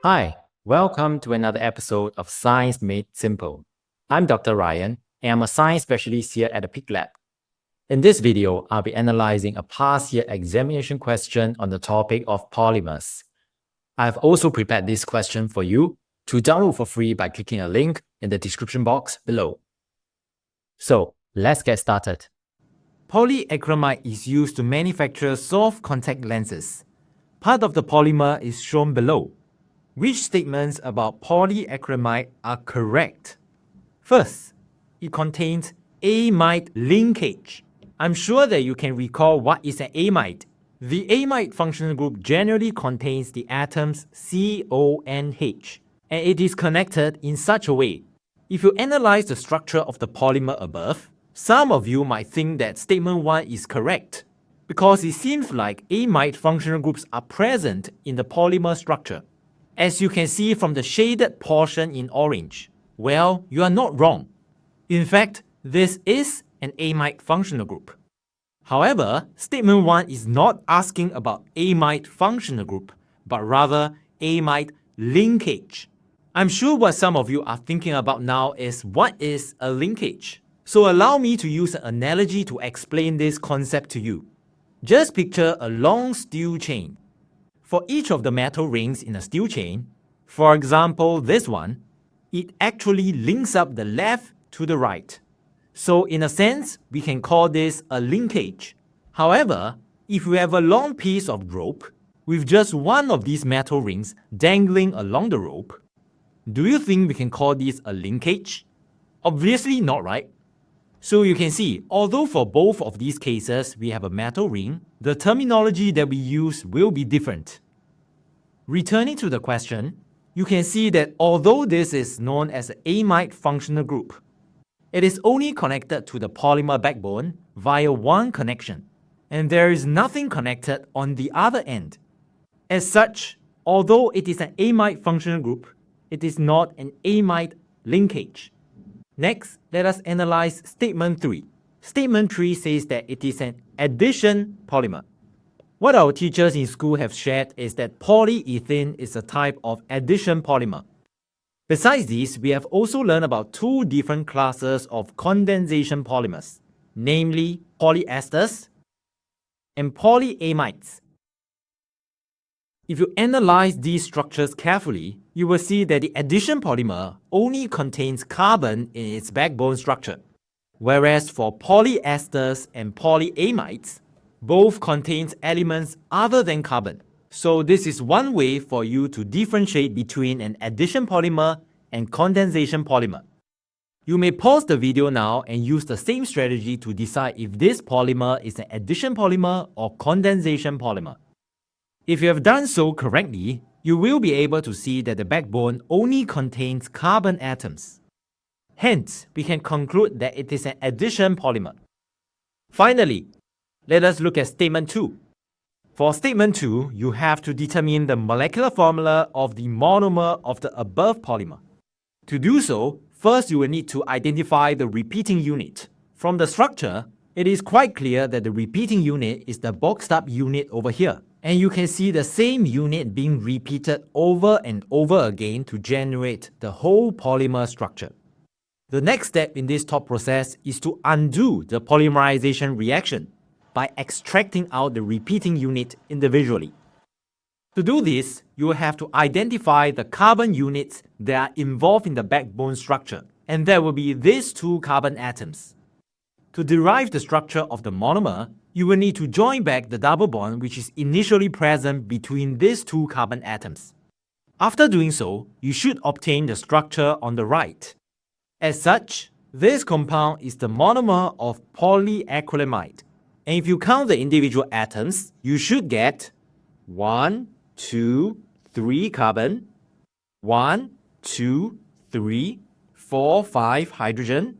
Hi, welcome to another episode of Science Made Simple. I'm Dr. Ryan, and I'm a science specialist here at the Pique Lab. In this video, I'll be analyzing a past year examination question on the topic of polymers. I've also prepared this question for you to download for free by clicking a link in the description box below. So, let's get started. Polyacrylamide is used to manufacture soft contact lenses. Part of the polymer is shown below. Which statements about polyacrylamide are correct? First, it contains amide linkage. I'm sure that you can recall what is an amide. The amide functional group generally contains the atoms CONH, and it is connected in such a way. If you analyze the structure of the polymer above, some of you might think that statement 1 is correct, because it seems like amide functional groups are present in the polymer structure. As you can see from the shaded portion in orange, well, you are not wrong. In fact, this is an amide functional group. However, statement 1 is not asking about amide functional group, but rather amide linkage. I'm sure what some of you are thinking about now is what is a linkage? So allow me to use an analogy to explain this concept to you. Just picture a long steel chain. For each of the metal rings in a steel chain, for example this one, it actually links up the left to the right. So in a sense, we can call this a linkage. However, if we have a long piece of rope with just one of these metal rings dangling along the rope, do you think we can call this a linkage? Obviously not, right? So you can see, although for both of these cases we have a metal ring, the terminology that we use will be different. Returning to the question, you can see that although this is known as an amide functional group, it is only connected to the polymer backbone via one connection, and there is nothing connected on the other end. As such, although it is an amide functional group, it is not an amide linkage. Next, let us analyze statement 3. Statement 3 says that it is an addition polymer. What our teachers in school have shared is that polyethylene is a type of addition polymer. Besides this, we have also learned about two different classes of condensation polymers, namely polyesters and polyamides. If you analyze these structures carefully, you will see that the addition polymer only contains carbon in its backbone structure, whereas for polyesters and polyamides, both contains elements other than carbon. So this is one way for you to differentiate between an addition polymer and condensation polymer. You may pause the video now and use the same strategy to decide if this polymer is an addition polymer or condensation polymer. If you have done so correctly, you will be able to see that the backbone only contains carbon atoms. Hence, we can conclude that it is an addition polymer. Finally, let us look at statement 2. For statement 2, you have to determine the molecular formula of the monomer of the above polymer. To do so, first you will need to identify the repeating unit. From the structure, it is quite clear that the repeating unit is the boxed up unit over here. And you can see the same unit being repeated over and over again to generate the whole polymer structure. The next step in this thought process is to undo the polymerization reaction by extracting out the repeating unit individually. To do this, you will have to identify the carbon units that are involved in the backbone structure, and that will be these two carbon atoms. To derive the structure of the monomer, you will need to join back the double bond which is initially present between these two carbon atoms. After doing so, you should obtain the structure on the right. As such, this compound is the monomer of polyacrylamide. And if you count the individual atoms, you should get 1, 2, 3 carbon, 1, 2, 3, 4, 5 hydrogen,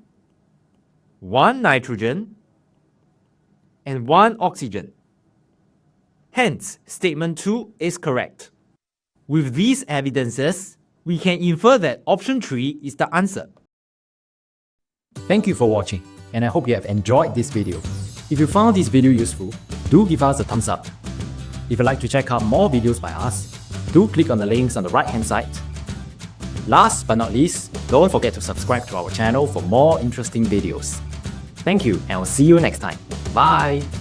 1 nitrogen, and 1 oxygen. Hence, statement 2 is correct. With these evidences, we can infer that option 3 is the answer. Thank you for watching, and I hope you have enjoyed this video. If you found this video useful, do give us a thumbs up. If you'd like to check out more videos by us, do click on the links on the right hand side. Last but not least, don't forget to subscribe to our channel for more interesting videos. Thank you, and I'll see you next time. Bye!